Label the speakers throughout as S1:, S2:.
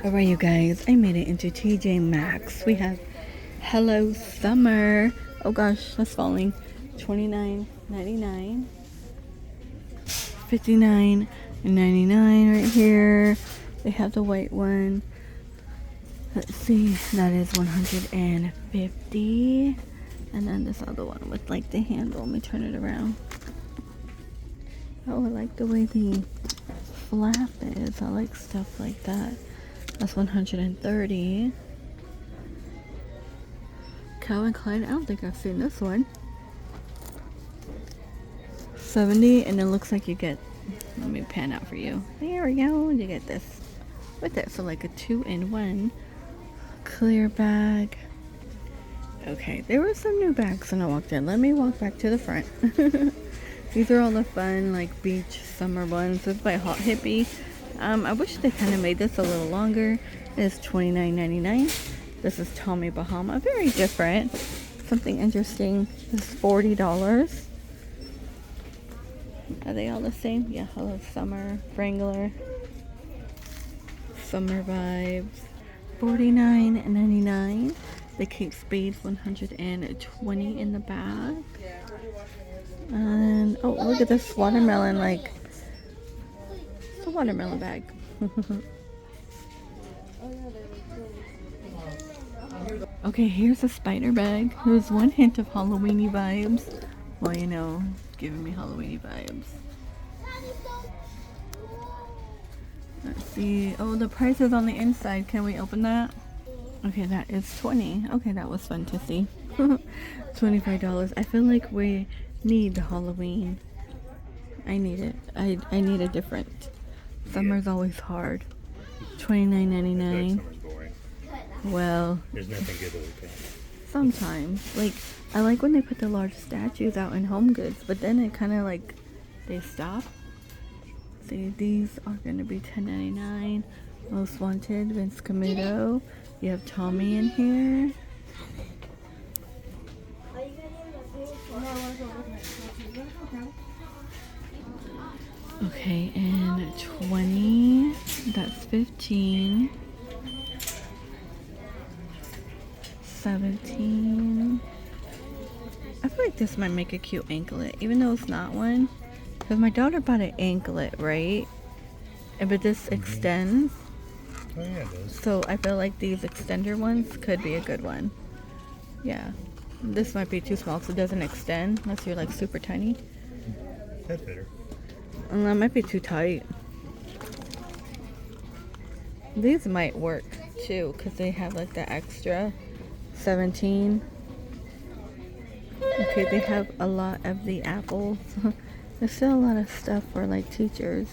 S1: Alright, you guys, I made it into TJ Maxx. We have Hello Summer. Oh gosh, that's falling. $29.99. $59.99 right here. They have the white one. Let's see, that is $150. And then this other one with like the handle. Let me turn it around. Oh, I like the way the flap is. I like stuff like that. That's $130. Calvin Klein, I don't think I've seen this one. $70, and it looks like you get, let me pan out for you. There we go, you get this with it. So like a 2-in-1 clear bag. Okay, there were some new bags when I walked in. Let me walk back to the front. These are all the fun like beach summer ones. This is by Hot Hippie. I wish they kind of made this a little longer. It's $29.99. This is Tommy Bahama. Very different. Something interesting. This is $40. Are they all the same? Yeah, Hello Summer. Wrangler. Summer Vibes. $49.99. The Kate Spade $120 in the back. And oh, look at this watermelon, like it's a watermelon bag. Okay, here's a spider bag. There's one hint of Halloweeny vibes. Well, you know, giving me Halloweeny vibes. Let's see. Oh, the price is on the inside. Can we open that? Okay, that is $20. Okay, that was fun to see. $25. I feel like we need the Halloween. I need it. I need a different. Summer's always hard. $29.99. Well,
S2: there's nothing good to look at.
S1: Sometimes, like I like when they put the large statues out in Home Goods, but then it kind of like they stop. See, these are gonna be $10.99. Most Wanted, Vince Camuto. You have Tommy in here. Okay, and 20. That's 15. 17. I feel like this might make a cute anklet, even though it's not one. Because my daughter bought an anklet, right? But this extends.
S2: Oh yeah, it does.
S1: So I feel like these extender ones could be a good one. Yeah. This might be too small because it doesn't extend unless you're like super tiny.
S2: That's better.
S1: And that might be too tight. These might work too because they have like the extra. 17. Okay, they have a lot of the apples. There's still a lot of stuff for like teachers.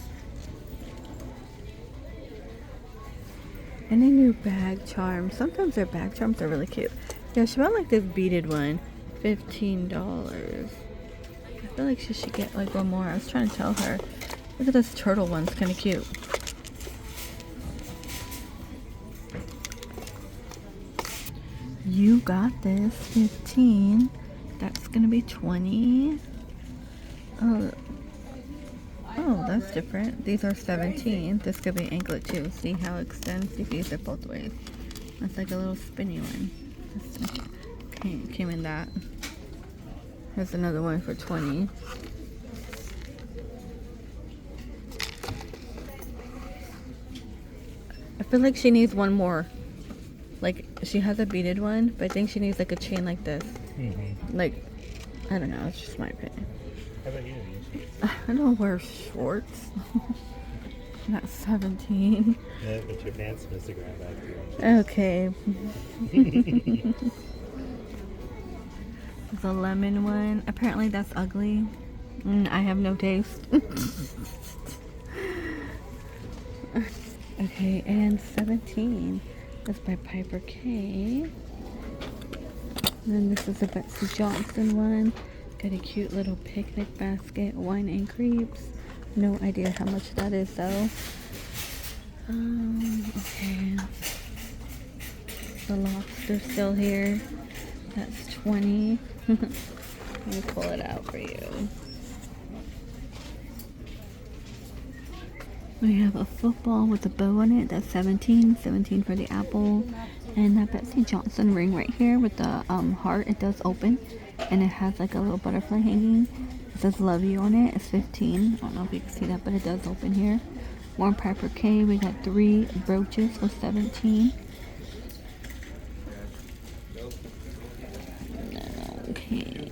S1: Any new bag charms? Sometimes their bag charms are really cute. Yeah, she bought like this beaded one. $15. I feel like she should get like one more. I was trying to tell her. Look at this turtle one. It's kind of cute. You got this. 15. That's gonna be 20. Oh, that's different. These are 17. This could be anklet too. See how it extends? You can use it both ways. That's like a little spinny one. Came in that. Here's another one for 20. I feel like she needs one more. Like, she has a beaded one, but I think she needs like a chain like this. Like, I don't know, it's just my opinion.
S2: How about you?
S1: I don't wear shorts. Not 17.
S2: Yeah, but your pants must have grabbed back.
S1: Okay. The lemon one. Apparently that's ugly. I have no taste. Okay, and 17. That's by Piper K. And then this is a Betsy Johnson one. Got a cute little picnic basket, wine and crepes. No idea how much that is though. Okay. The lobster's still here. That's 20. Let me pull it out for you. We have a football with a bow on it. That's 17. 17 for the apple. And that Betsy Johnson ring right here with the heart. It does open. And it has like a little butterfly hanging. It says love you on it. It's 15. I don't know if you can see that, but it does open here. More Piper K. We got 3 brooches for 17. Okay.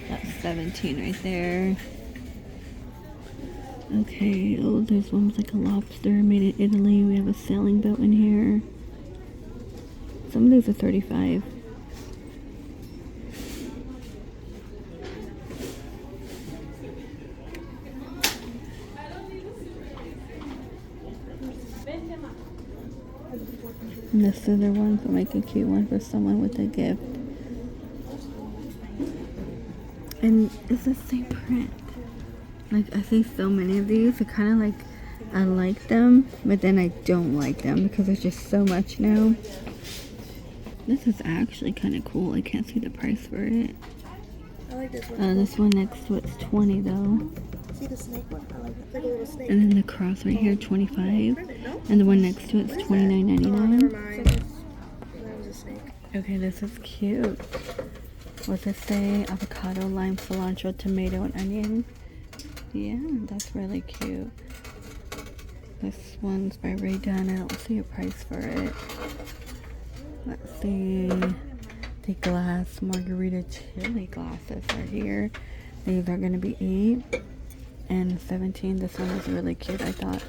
S1: That's 17 right there. Okay, oh, there's one with like a lobster made in Italy. We have a sailing boat in here. Some of these are 35. And the scissor ones will make a cute one for someone with a gift. And it's the same print. Like, I see so many of these. I kind of like, I like them, but then I don't like them because there's just so much now. This is actually kind of cool. I can't see the price for it.
S3: I like this one.
S1: This one next to it's 20 though.
S3: See the snake one? I like that. Like a little snake.
S1: And then the cross right here, 25. And the one next to it's
S3: Never
S1: $29.99.
S3: mind. That was a snake.
S1: Okay, this is cute. What's it say? Avocado, lime, cilantro, tomato, and onion. Yeah, that's really cute. This one's by Ray Dunn. I don't see a price for it. Let's see. The glass margarita chili glasses are here. These are going to be 8 and 17. This one is really cute, I thought.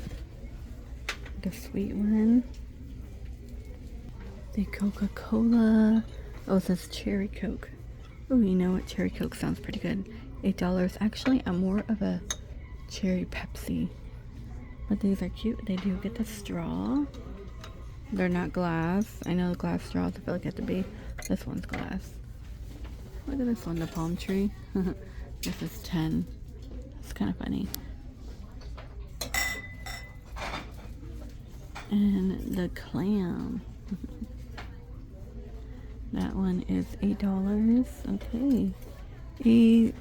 S1: The sweet one. The Coca-Cola. Oh, it says cherry Coke. Oh, you know what? Cherry Coke sounds pretty good. $8. Actually, I'm more of a cherry Pepsi. But these are cute. They do get the straw. They're not glass. I know the glass straws, I feel like it have to be. This one's glass. Look at this one, the palm tree. This is 10. It's kind of funny. And the clam. That one is $8. Okay. 8.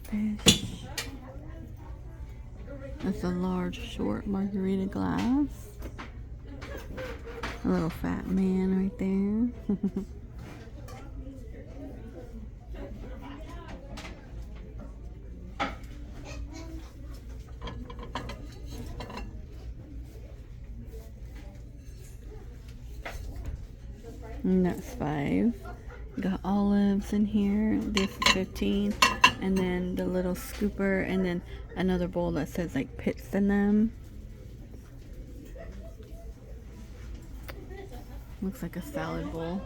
S1: Fish. That's a large short margarita glass. A little fat man right there. And that's 5. Got olives in here. This is 15. And then the little scooper, and then another bowl that says like pits in them. Looks like a salad bowl.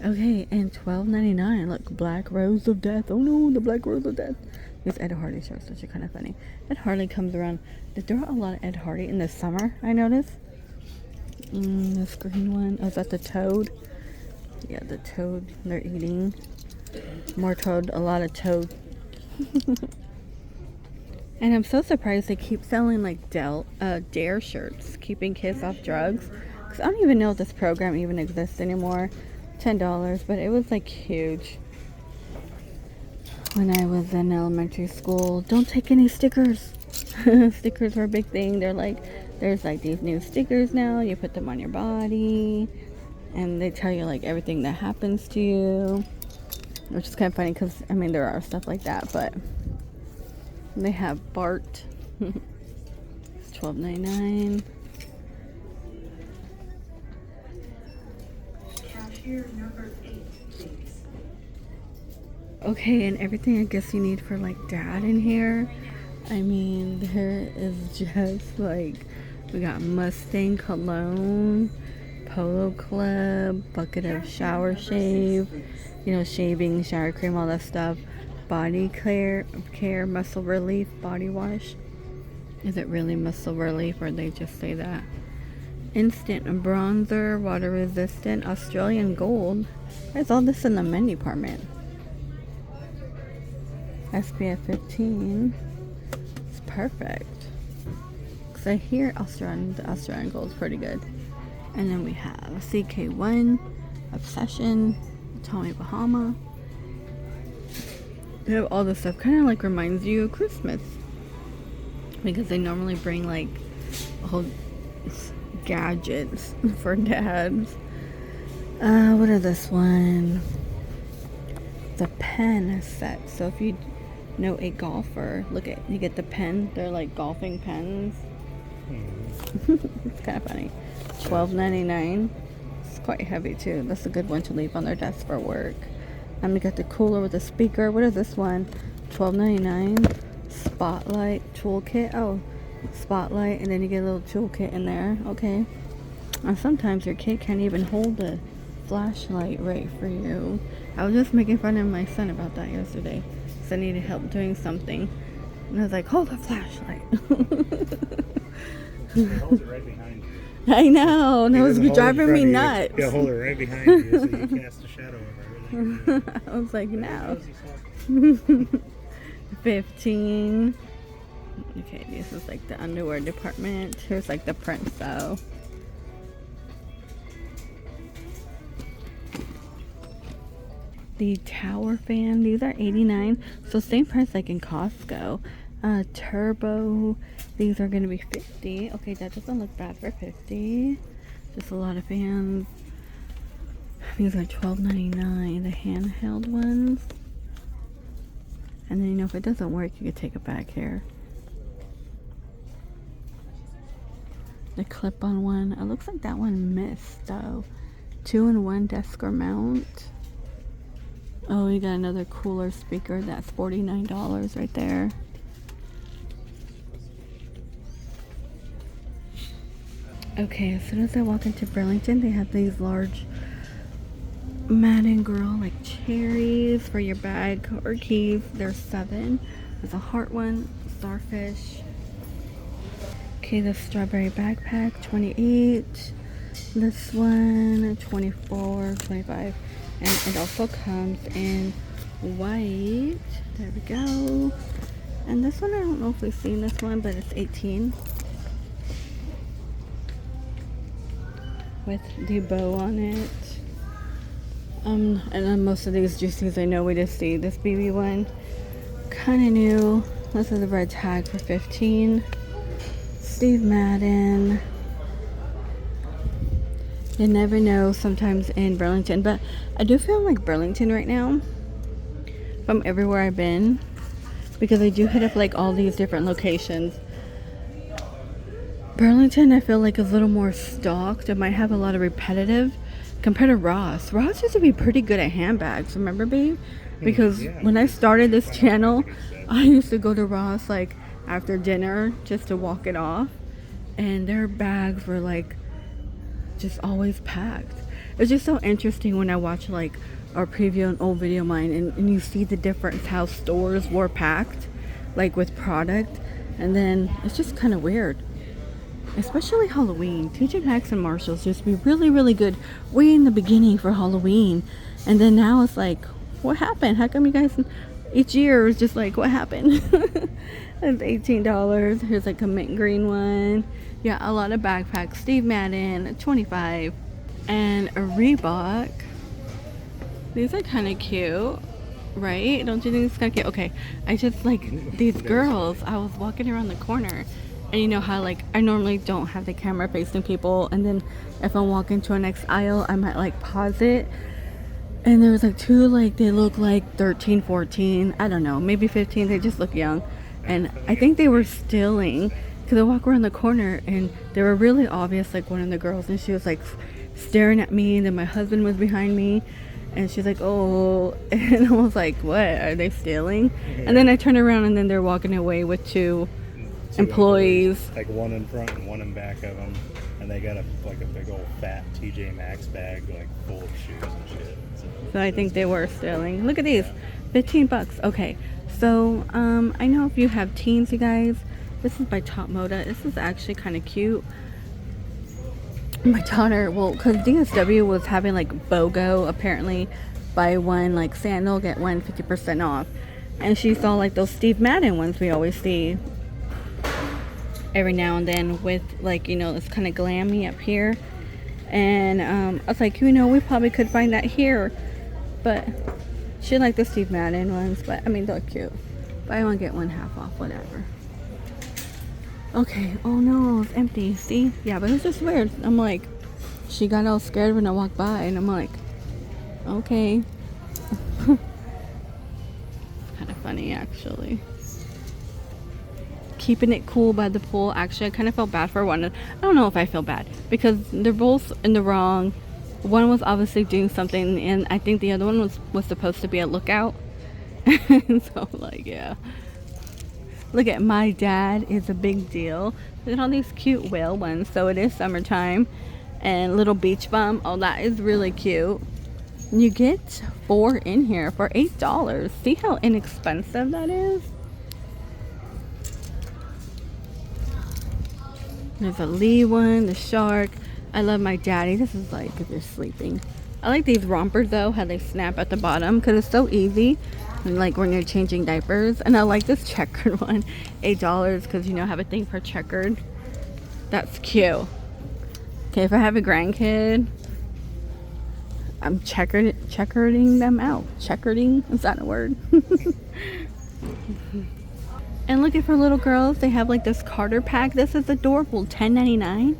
S1: Okay, and $12.99. Look, Black Rose of Death. Oh no, the Black Rose of Death. These Ed Hardy shirts, which are kind of funny. Ed Hardy comes around. They throw a lot of Ed Hardy in the summer, I noticed. This green one. Oh, is that the toad? Yeah, the toad they're eating. More toad, a lot of toad. And I'm so surprised they keep selling like Dare shirts, keeping kids off drugs. Because I don't even know if this program even exists anymore. $10, but it was like huge when I was in elementary school. Don't take any stickers. Stickers were a big thing. They're like, there's like these new stickers now. You put them on your body, and they tell you like everything that happens to you. Which is kind of funny because, I mean, there are stuff like that, but they have Bart. It's $12.99.
S3: Cashier number 8, please.
S1: Okay, and everything I guess you need for like dad in here. I mean, there is just like, we got Mustang cologne, Polo Club, bucket of shower shave, you know, shaving, shower cream, all that stuff. Body care, muscle relief, body wash. Is it really muscle relief, or they just say that? Instant bronzer, water resistant, Australian gold. There's all this in the men department. SPF 15. It's perfect. Because I hear the Australian gold is pretty good. And then we have CK1, Obsession, Tommy Bahama. They have all this stuff. Kind of like reminds you of Christmas. Because they normally bring like whole gadgets for dads. What is this one? The pen set. So if you know a golfer, look at, you get the pen. They're like golfing pens. It's kind of funny. $12.99. It's quite heavy too. That's a good one to leave on their desk for work. We got the cooler with the speaker. What is this one? $12.99. Spotlight toolkit. Oh, spotlight, and then you get a little toolkit in there. Okay. And sometimes your kid can't even hold the flashlight right for you. I was just making fun of my son about that yesterday, because I needed help doing something, and I was like, hold the flashlight.
S2: He holds it right behind you.
S1: I know, and it was
S2: Hold it
S1: driving
S2: in
S1: me
S2: front of
S1: nuts.
S2: you. Yeah, hold it right behind you so you cast a shadow over everything.
S1: I was like, no.
S2: Cozy stuff.
S1: 15. Okay, this is like the underwear department. Here's like the print though. The tower fan, these are $89, so same price like in Costco. Turbo, these are gonna be $50. Okay, that doesn't look bad for $50. Just a lot of fans. These are $12.99, the handheld ones. And then, you know, if it doesn't work, you could take it back here. The clip-on one, it looks like that one missed though. 2-in-1 desk or mount. Oh, you got another cooler speaker. That's $49 right there. Okay, as soon as I walk into Burlington, they have these large Madden Girl like cherries for your bag or keys. They're $7. There's a heart one, starfish. Okay, the strawberry backpack, $28. This one, $24, $25. And it also comes in white. There we go. And this one, I don't know if we've seen this one, but it's $18. With the bow on it. And then most of these juices I know we just see. This BB one, kind of new. This is the red tag for $15. Steve Madden. You never know sometimes in Burlington, but I do feel like Burlington right now from everywhere I've been, because I do hit up like all these different locations. Burlington I feel like is a little more stocked. It might have a lot of repetitive compared to Ross. Ross used to be pretty good at handbags, remember babe? Because when I started this channel, I used to go to Ross like after dinner just to walk it off, and their bags were like just always packed. It's just so interesting when I watch like our preview and old video of mine, and you see the difference how stores were packed like with product, and then it's just kind of weird. Especially Halloween. TJ Maxx and Marshalls used to be really, really good way in the beginning for Halloween. And then now it's like, what happened? How come you guys, each year is just like, what happened? That's $18. Here's like a mint green one. Yeah, a lot of backpacks. Steve Madden, $25. And a Reebok. These are kind of cute, right? Don't you think it's kind of cute? Okay, I just like these girls. I was walking around the corner. And you know how like I normally don't have the camera facing people, and then if I'm walking to a next aisle, I might like pause it. And there was like two, like they look like 13, 14, I don't know, maybe 15. They just look young, and I think they were stealing, because I walk around the corner and they were really obvious, like one of the girls, and she was like staring at me, and then my husband was behind me, and she's like, oh, and I was like, what, are they stealing? And then I turned around, and then they're walking away with two employees,
S2: like one in front and one in back of them, and they got a big old fat TJ Maxx bag like full of shoes and shit.
S1: So I think they were stealing. Look at these, $15. Okay, so I know if you have teens, you guys, this is by Top Moda. This is actually kind of cute. My daughter, well, because DSW was having like BOGO, apparently buy one like sandal get one 50% off, and she saw like those Steve Madden ones we always see every now and then with like, you know, it's kind of glammy up here, and I was like, you know, we probably could find that here, but She liked the Steve Madden ones, but I mean, they're cute. Buy one, get one half off, whatever. Okay, oh no, it's empty. See? Yeah, but it's just weird. I'm like, she got all scared when I walked by, and I'm like, okay. Kind of funny, actually. Keeping it cool by the pool. Actually, I kind of felt bad for one. I don't know if I feel bad because they're both in the wrong. One was obviously doing something, and I think the other one was supposed to be a lookout. So, like, yeah. Look at my dad is a big deal. Look at all these cute whale ones. So it is summertime. And little beach bum. Oh, that is really cute. You get 4 in here for $8. See how inexpensive that is? There's a Lee one, the shark. I love my daddy. This is like if you're sleeping. I like these rompers though, how they snap at the bottom because it's so easy. And like when you're changing diapers. And I like this checkered one, $8 because you know I have a thing for checkered. That's cute. Okay, if I have a grandkid, I'm checkering them out. Checkering, is that a word? And looking for little girls, they have like this Carter pack. This is adorable. $10.99.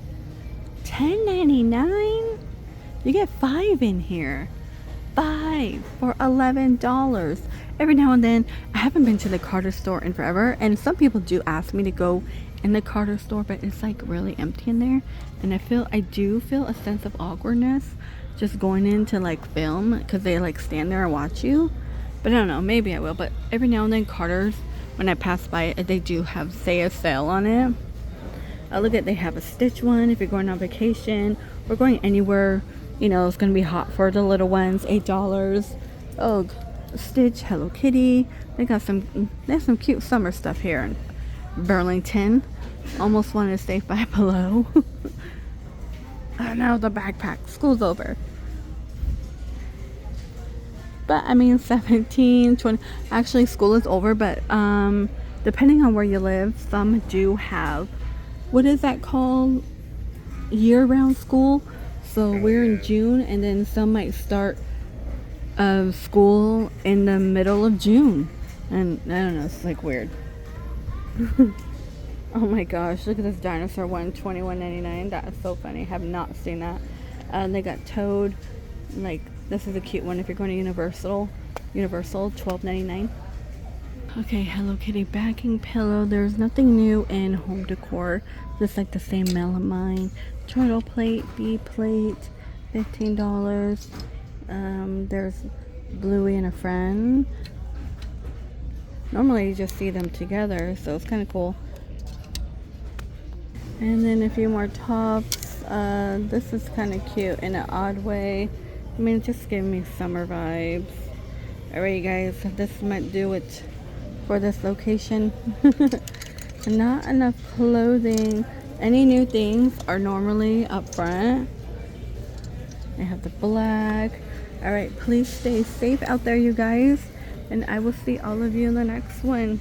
S1: $10.99. You get 5 in here. 5 for $11. Every now and then, I haven't been to the Carter store in forever, and some people do ask me to go in the Carter store, but it's like really empty in there, and I do feel a sense of awkwardness just going in to like film because they like stand there and watch you. But I don't know, maybe I will. But every now and then, Carter's, when I pass by it, they do have say a sale on it. Look at, they have a Stitch one if you're going on vacation or going anywhere, you know, it's gonna be hot for the little ones. $8. Oh, Stitch, Hello Kitty. They got there's some cute summer stuff here in Burlington. Almost wanted to stay Five Below. And now the backpack. School's over. But I mean 17, 20. Actually, school is over, but depending on where you live, some do have, what is that called? Year-round school. So we're in June, and then some might start school in the middle of June. And I don't know, it's like weird. Oh my gosh, look at this dinosaur one, $21.99. That is so funny. I have not seen that. They got Toad. Like, this is a cute one if you're going to Universal, $12.99. Okay, Hello Kitty backing pillow. There's nothing new in home decor. Just like the same melamine. Turtle plate, B plate, $15. There's Bluey and a friend. Normally you just see them together, so it's kind of cool. And then a few more tops. This is kind of cute in an odd way. I mean, it just gave me summer vibes. Alright, you guys, this might do it for this location. Not enough clothing. Any new things are normally up front. I have the black. Alright, please stay safe out there, you guys. And I will see all of you in the next one.